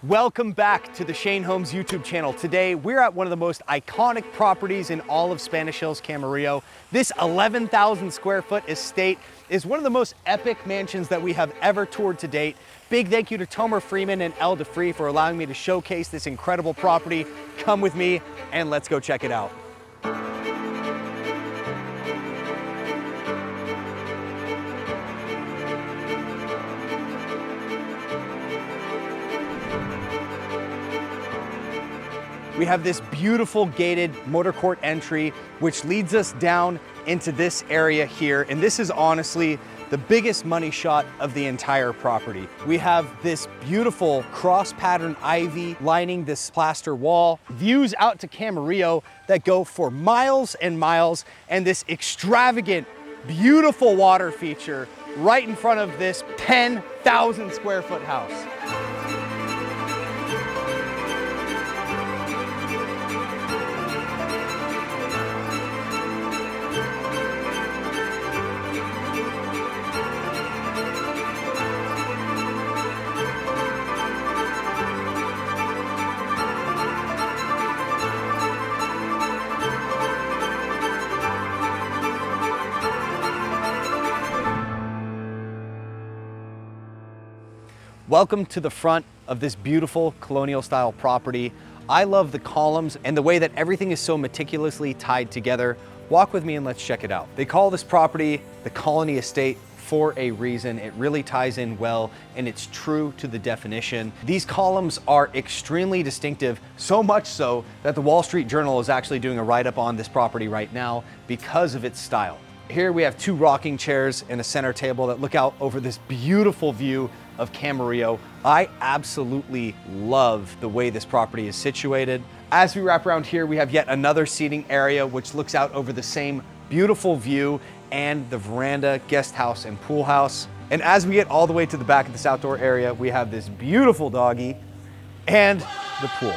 Welcome back to the Shane Homes YouTube channel. Today, we're at one of the most iconic properties in all of Spanish Hills, Camarillo. This 11,000 square foot estate is one of the most epic mansions that we have ever toured to date. Big thank you to Frihman and Elle for allowing me to showcase this incredible property. Come with me and let's go check it out. We have this beautiful gated motor court entry, which leads us down into this area here. And this is honestly the biggest money shot of the entire property. We have this beautiful cross pattern ivy lining this plaster wall, views out to Camarillo that go for miles and miles, and this extravagant, beautiful water feature right in front of this 10,000 square foot house. Welcome to the front of this beautiful colonial style property. I love the columns and the way that everything is so meticulously tied together. Walk with me and let's check it out. They call this property the Colony Estate for a reason. It really ties in well and it's true to the definition. These columns are extremely distinctive, so much so that the Wall Street Journal is actually doing a write-up on this property right now because of its style. Here we have two rocking chairs and a center table that look out over this beautiful view of Camarillo. I absolutely love the way this property is situated. As we wrap around here, we have yet another seating area which looks out over the same beautiful view and the veranda, guest house, and pool house. And as we get all the way to the back of this outdoor area, we have this beautiful doggy and the pool.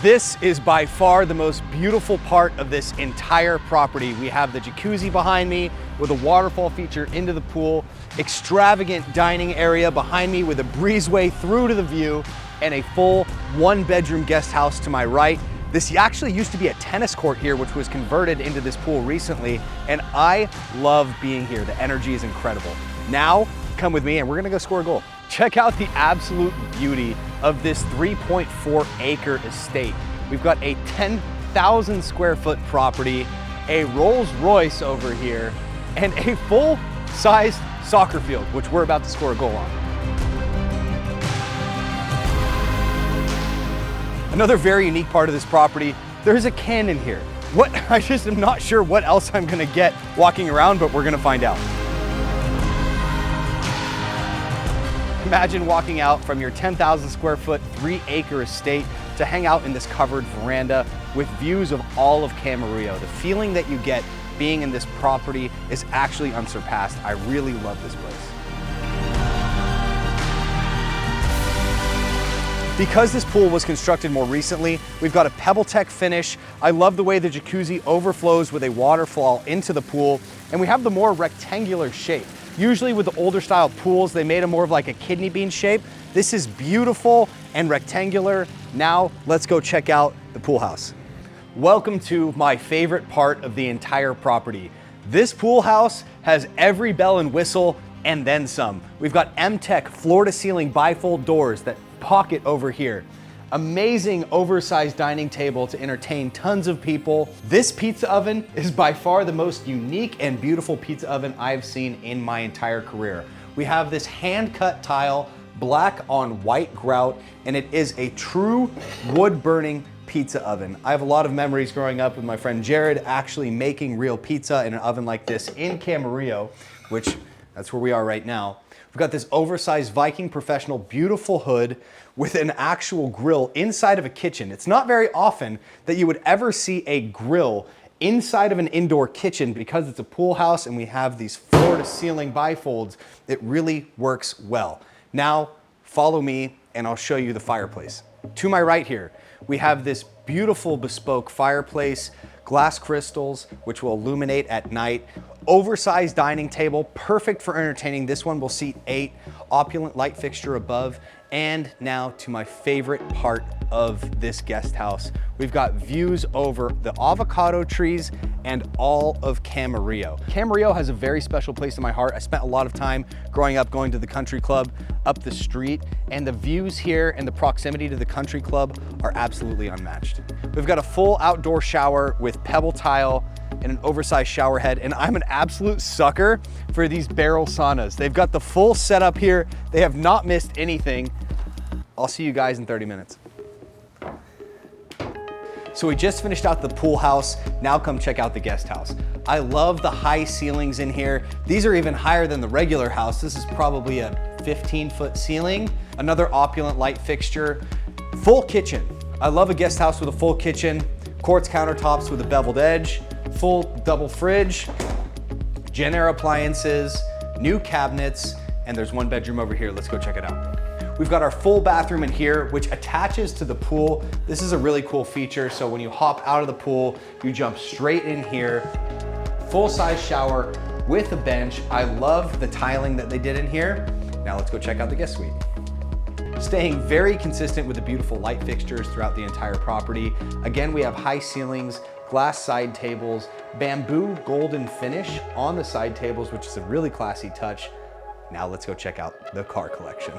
This is by far the most beautiful part of this entire property. We have the jacuzzi behind me with a waterfall feature into the pool, extravagant dining area behind me with a breezeway through to the view, and a full one-bedroom guest house to my right. This actually used to be a tennis court here, which was converted into this pool recently, and I love being here. The energy is incredible. Now, come with me and we're gonna go score a goal. Check out the absolute beauty of this 3.4 acre estate. We've got a 10,000 square foot property, a Rolls Royce over here, and a full-sized soccer field, which we're about to score a goal on. Another very unique part of this property, there's a cannon here. I just am not sure what else I'm gonna get walking around, but we're gonna find out. Imagine walking out from your 10,000 square foot, 3-acre estate to hang out in this covered veranda with views of all of Camarillo. The feeling that you get being in this property is actually unsurpassed. I really love this place. Because this pool was constructed more recently, we've got a PebbleTech finish. I love the way the jacuzzi overflows with a waterfall into the pool, and we have the more rectangular shape. Usually with the older style pools, they made it more of like a kidney bean shape. This is beautiful and rectangular. Now let's go check out the pool house. Welcome to my favorite part of the entire property. This pool house has every bell and whistle and then some. We've got M-Tech floor to ceiling bifold doors that pocket over here. Amazing oversized dining table to entertain tons of people. This pizza oven is by far the most unique and beautiful pizza oven I've seen in my entire career. We have this hand-cut tile, black on white grout, and it is a true wood-burning pizza oven. I have a lot of memories growing up with my friend Jared actually making real pizza in an oven like this in Camarillo, which that's where we are right now. We've got this oversized Viking Professional beautiful hood with an actual grill inside of a kitchen. It's not very often that you would ever see a grill inside of an indoor kitchen. Because it's a pool house and we have these floor to ceiling bifolds, it really works well. Now, follow me and I'll show you the fireplace. To my right here, we have this beautiful bespoke fireplace, glass crystals, which will illuminate at night. Oversized dining table, perfect for entertaining. This one will seat 8, opulent light fixture above. And now to my favorite part of this guest house. We've got views over the avocado trees and all of Camarillo. Camarillo has a very special place in my heart. I spent a lot of time growing up going to the country club up the street, and the views here and the proximity to the country club are absolutely unmatched. We've got a full outdoor shower with pebble tile and an oversized shower head, and I'm an absolute sucker for these barrel saunas. They've got the full setup here. They have not missed anything. I'll see you guys in 30 minutes. So we just finished out the pool house. Now come check out the guest house. I love the high ceilings in here. These are even higher than the regular house. This is probably a 15-foot ceiling. Another opulent light fixture. Full kitchen. I love a guest house with a full kitchen. Quartz countertops with a beveled edge. Full double fridge. Jenner appliances. New cabinets. And there's one bedroom over here. Let's go check it out. We've got our full bathroom in here, which attaches to the pool. This is a really cool feature. So when you hop out of the pool, you jump straight in here. Full-size shower with a bench. I love the tiling that they did in here. Now let's go check out the guest suite. Staying very consistent with the beautiful light fixtures throughout the entire property. Again, we have high ceilings, glass side tables, bamboo golden finish on the side tables, which is a really classy touch. Now let's go check out the car collection.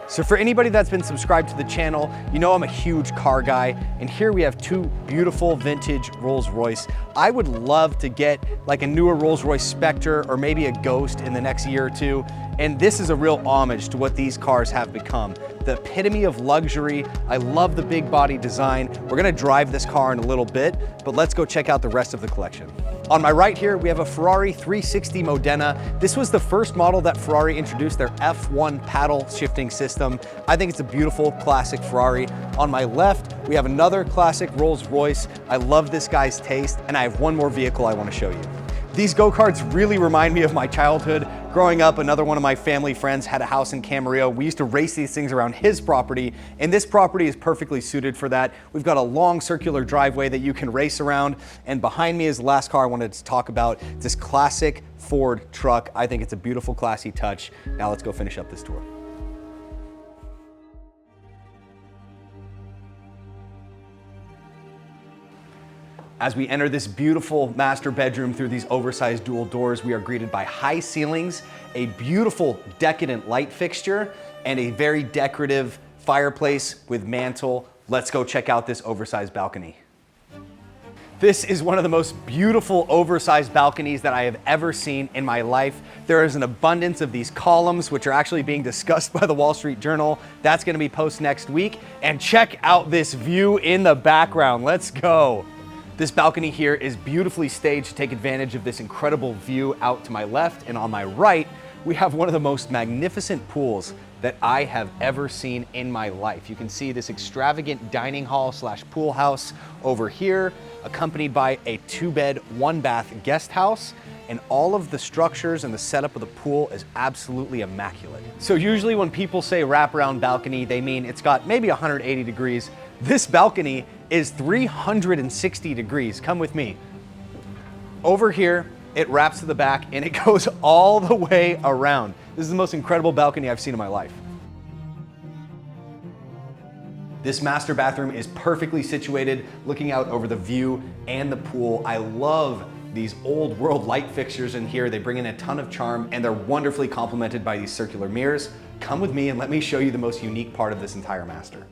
So for anybody that's been subscribed to the channel, you know I'm a huge car guy, and here we have 2 beautiful vintage Rolls Royce. I would love to get like a newer Rolls Royce Spectre or maybe a Ghost in the next year or 2, and this is a real homage to what these cars have become. The epitome of luxury. I love the big body design. We're gonna drive this car in a little bit, but let's go check out the rest of the collection. On my right here, we have a Ferrari 360 Modena. This was the first model that Ferrari introduced their F1 paddle shifting system. I think it's a beautiful classic Ferrari. On my left, we have another classic Rolls Royce. I love this guy's taste, and I have one more vehicle I want to show you. These go-karts really remind me of my childhood. Growing up, another one of my family friends had a house in Camarillo. We used to race these things around his property, and this property is perfectly suited for that. We've got a long circular driveway that you can race around, and behind me is the last car I wanted to talk about. This classic Ford truck. I think it's a beautiful, classy touch. Now let's go finish up this tour. As we enter this beautiful master bedroom through these oversized dual doors, we are greeted by high ceilings, a beautiful decadent light fixture, and a very decorative fireplace with mantle. Let's go check out this oversized balcony. This is one of the most beautiful oversized balconies that I have ever seen in my life. There is an abundance of these columns, which are actually being discussed by the Wall Street Journal. That's gonna be posted next week. And check out this view in the background. Let's go. This balcony here is beautifully staged to take advantage of this incredible view out to my left, and on my right, we have one of the most magnificent pools that I have ever seen in my life. You can see this extravagant dining hall / pool house over here, accompanied by a 2-bed, 1-bath guest house, and all of the structures and the setup of the pool is absolutely immaculate. So usually when people say wraparound balcony, they mean it's got maybe 180 degrees. This balcony is 360 degrees. Come with me. Over here, it wraps to the back and it goes all the way around. This is the most incredible balcony I've seen in my life. This master bathroom is perfectly situated, looking out over the view and the pool. I love these old world light fixtures in here. They bring in a ton of charm, and they're wonderfully complemented by these circular mirrors. Come with me and let me show you the most unique part of this entire master.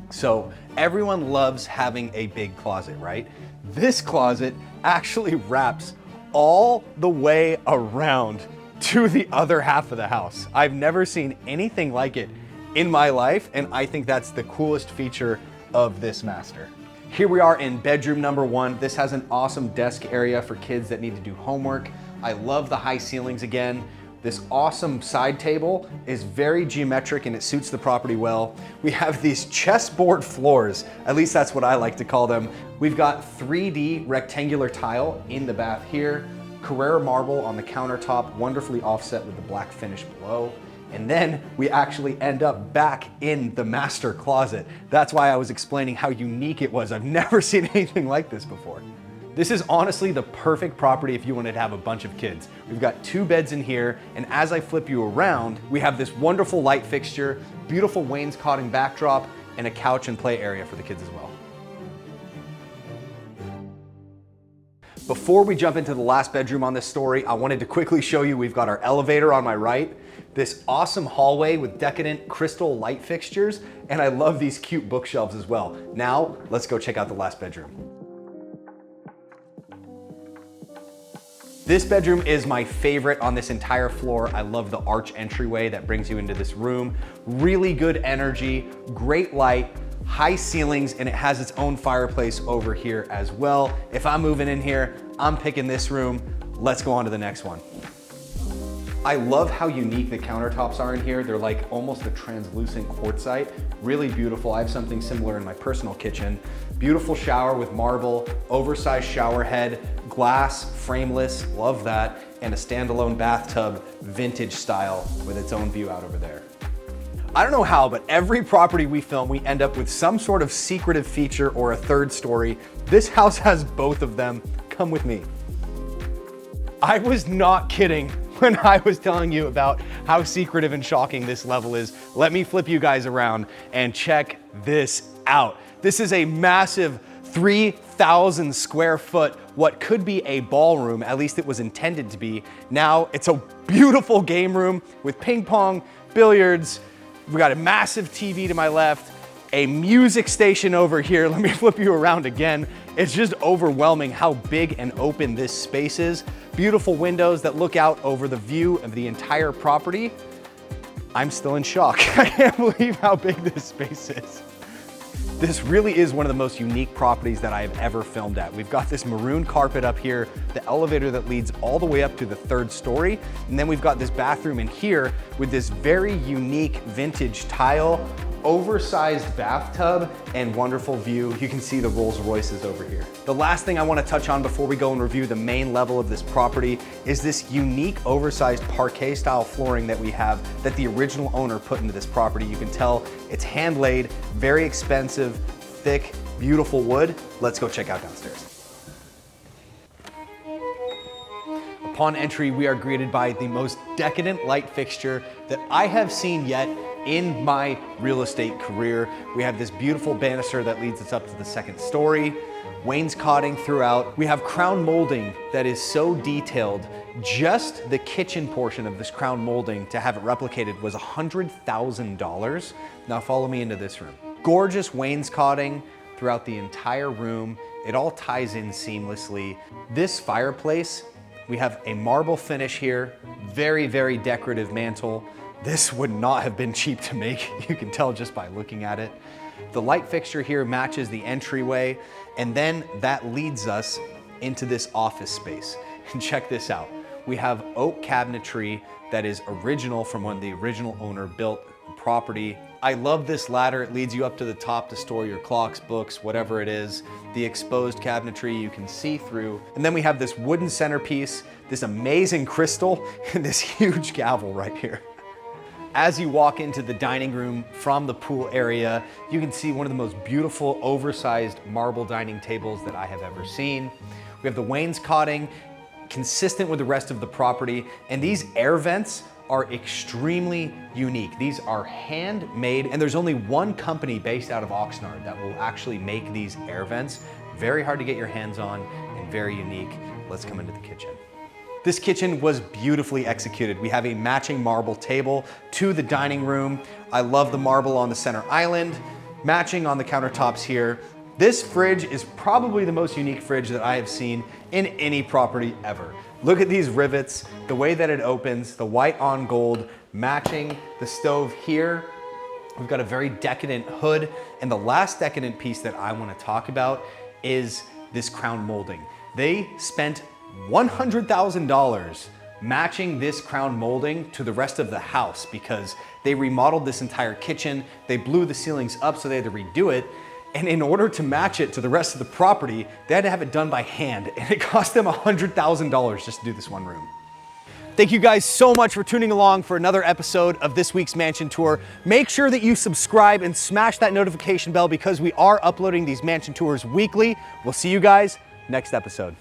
So everyone loves having a big closet, right? This closet actually wraps all the way around to the other half of the house. I've never seen anything like it in my life, and I think that's the coolest feature of this master. Here we are in bedroom number 1. This has an awesome desk area for kids that need to do homework. I love the high ceilings again. This awesome side table is very geometric and it suits the property well. We have these chessboard floors, at least that's what I like to call them. We've got 3D rectangular tile in the bath here, Carrara marble on the countertop, wonderfully offset with the black finish below. And then we actually end up back in the master closet. That's why I was explaining how unique it was. I've never seen anything like this before. This is honestly the perfect property if you wanted to have a bunch of kids. We've got 2 beds in here, and as I flip you around, we have this wonderful light fixture, beautiful wainscoting backdrop, and a couch and play area for the kids as well. Before we jump into the last bedroom on this story, I wanted to quickly show you we've got our elevator on my right, this awesome hallway with decadent crystal light fixtures, and I love these cute bookshelves as well. Now, let's go check out the last bedroom. This bedroom is my favorite on this entire floor. I love the arch entryway that brings you into this room. Really good energy, great light, high ceilings, and it has its own fireplace over here as well. If I'm moving in here, I'm picking this room. Let's go on to the next one. I love how unique the countertops are in here. They're like almost a translucent quartzite. Really beautiful. I have something similar in my personal kitchen. Beautiful shower with marble, oversized shower head, glass, frameless, love that, and a standalone bathtub, vintage style with its own view out over there. I don't know how, but every property we film, we end up with some sort of secretive feature or a third story. This house has both of them. Come with me. I was not kidding when I was telling you about how secretive and shocking this level is. Let me flip you guys around and check this out. This is a massive 3,000 square foot, what could be a ballroom, at least it was intended to be. Now it's a beautiful game room with ping pong, billiards. We got a massive TV to my left, a music station over here. Let me flip you around again. It's just overwhelming how big and open this space is. Beautiful windows that look out over the view of the entire property. I'm still in shock. I can't believe how big this space is. This really is one of the most unique properties that I have ever filmed at. We've got this maroon carpet up here, the elevator that leads all the way up to the 3rd story, and then we've got this bathroom in here with this very unique vintage tile, oversized bathtub, and wonderful view. You can see the Rolls Royces over here. The last thing I want to touch on before we go and review the main level of this property is this unique oversized parquet style flooring that we have that the original owner put into this property. You can tell it's hand laid, very expensive, thick, beautiful wood. Let's go check out downstairs. Upon entry, we are greeted by the most decadent light fixture that I have seen yet in my real estate career. We have this beautiful banister that leads us up to the 2nd story, wainscoting throughout. We have crown molding that is so detailed. Just the kitchen portion of this crown molding to have it replicated was $100,000. Now follow me into this room. Gorgeous wainscoting throughout the entire room. It all ties in seamlessly. This fireplace, we have a marble finish here, very, very decorative mantle. This would not have been cheap to make. You can tell just by looking at it. The light fixture here matches the entryway, and then that leads us into this office space. And check this out. We have oak cabinetry that is original from when the original owner built the property. I love this ladder. It leads you up to the top to store your clocks, books, whatever it is. The exposed cabinetry you can see through. And then we have this wooden centerpiece, this amazing crystal, and this huge gavel right here. As you walk into the dining room from the pool area, you can see one of the most beautiful oversized marble dining tables that I have ever seen. We have the wainscoting consistent with the rest of the property, and these air vents are extremely unique. These are handmade, and there's only one company based out of Oxnard that will actually make these air vents. Very hard to get your hands on and very unique. Let's come into the kitchen. This kitchen was beautifully executed. We have a matching marble table to the dining room. I love the marble on the center island, matching on the countertops here. This fridge is probably the most unique fridge that I have seen in any property ever. Look at these rivets, the way that it opens, the white on gold, matching the stove here. We've got a very decadent hood. And the last decadent piece that I want to talk about is this crown molding. They spent $100,000 matching this crown molding to the rest of the house because they remodeled this entire kitchen. They blew the ceilings up, so they had to redo it. And in order to match it to the rest of the property, they had to have it done by hand, and it cost them $100,000 just to do this one room. Thank you guys so much for tuning along for another episode of this week's mansion tour. Make sure that you subscribe and smash that notification bell because we are uploading these mansion tours weekly. We'll see you guys next episode.